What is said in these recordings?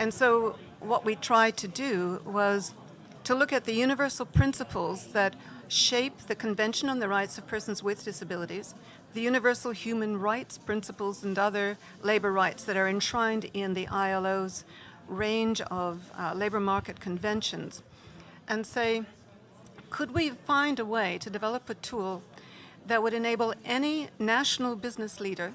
And so what we tried to do was to look at the universal principles that shape the Convention on the Rights of Persons with Disabilities, the universal human rights principles and other labor rights that are enshrined in the ILO's range of labor market conventions, and say, could we find a way to develop a tool that would enable any national business leader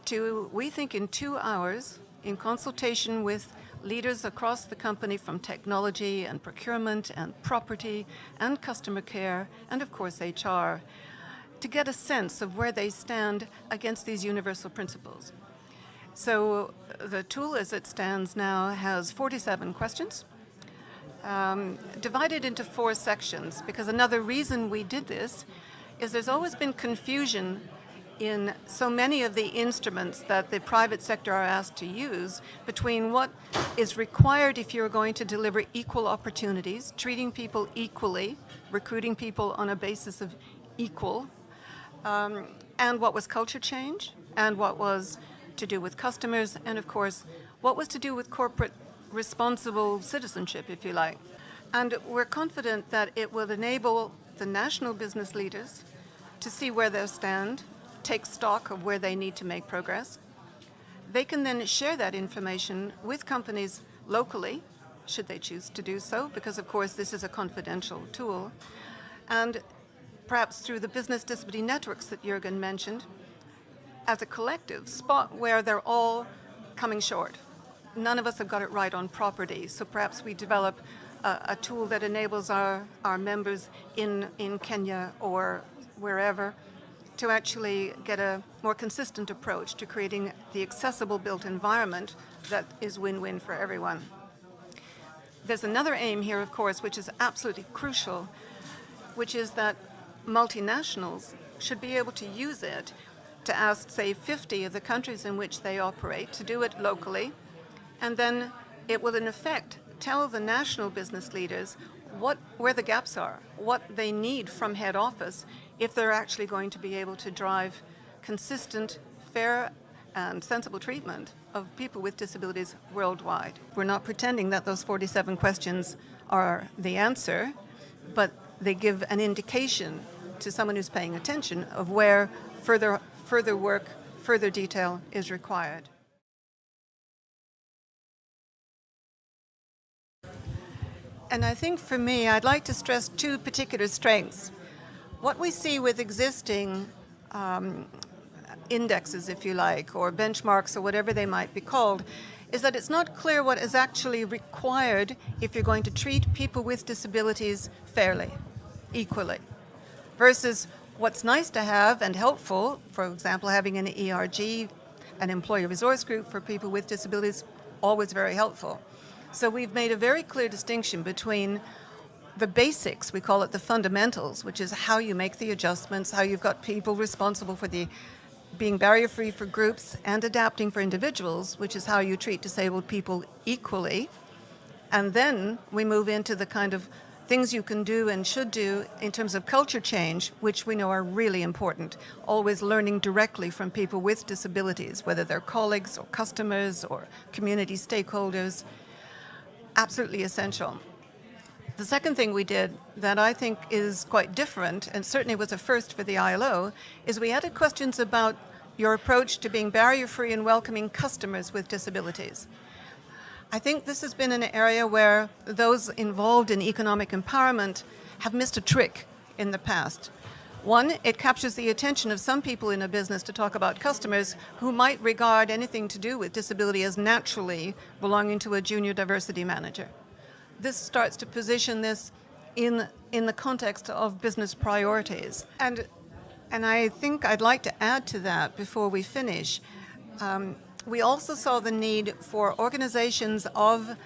to, we think in 2 hours, in consultation with leaders across the company from technology and procurement and property and customer care and of course HR, to get a sense of where they stand against these universal principles. So the tool as it stands now has 47 questions, divided into 4 sections, because another reason we did this is there's always been confusion in so many of the instruments that the private sector are asked to use between what is required if you're going to deliver equal opportunities, treating people equally, recruiting people on a basis of equal, and what was culture change, and what was to do with customers, and of course, what was to do with corporate responsible citizenship, if you like. And we're confident that it will enable the national business leaders to see where they stand, take stock of where they need to make progress. They can then share that information with companies locally, should they choose to do so, because of course this is a confidential tool, and perhaps through the business disability networks that Jürgen mentioned, as a collective, spot where they're all coming short. None of us have got it right on property, so perhaps we develop a tool that enables our members in Kenya or wherever to actually get a more consistent approach to creating the accessible built environment that is win-win for everyone. There's another aim here, of course, which is absolutely crucial, which is that multinationals should be able to use it to ask, say, 50 of the countries in which they operate to do it locally, and then it will, in effect, tell the national business leaders where the gaps are, what they need from head office if they're actually going to be able to drive consistent, fair, and sensible treatment of people with disabilities worldwide. We're not pretending that those 47 questions are the answer, but they give an indication to someone who's paying attention of where further work, further detail is required. And I think for me, I'd like to stress 2 particular strengths. What we see with existing indexes, if you like, or benchmarks, or whatever they might be called, is that it's not clear what is actually required if you're going to treat people with disabilities fairly, equally, versus what's nice to have and helpful, for example, having an ERG, an employee resource group for people with disabilities, always very helpful. So we've made a very clear distinction between the basics, we call it the fundamentals, which is how you make the adjustments, how you've got people responsible for the being barrier-free for groups and adapting for individuals, which is how you treat disabled people equally. And then we move into the kind of things you can do and should do in terms of culture change, which we know are really important. Always learning directly from people with disabilities, whether they're colleagues or customers or community stakeholders. Absolutely essential. The second thing we did that I think is quite different, and certainly was a first for the ILO, is we added questions about your approach to being barrier-free and welcoming customers with disabilities. I think this has been an area where those involved in economic empowerment have missed a trick in the past. One, it captures the attention of some people in a business to talk about customers who might regard anything to do with disability as naturally belonging to a junior diversity manager. This starts to position this in the context of business priorities. And I think I'd like to add to that before we finish. We also saw the need for organizations of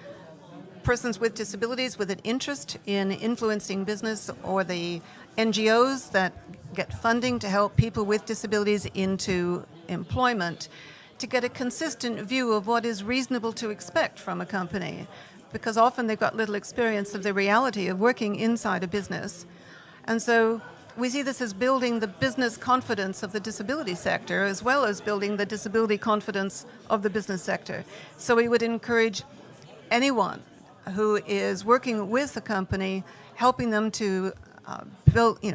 persons with disabilities with an interest in influencing business, or the NGOs that get funding to help people with disabilities into employment, to get a consistent view of what is reasonable to expect from a company, because often they've got little experience of the reality of working inside a business. And so we see this as building the business confidence of the disability sector, as well as building the disability confidence of the business sector. So we would encourage anyone who is working with a company, helping them to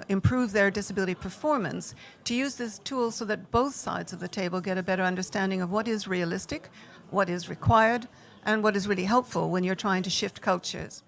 improve their disability performance, to use this tool so that both sides of the table get a better understanding of what is realistic, what is required, and what is really helpful when you're trying to shift cultures.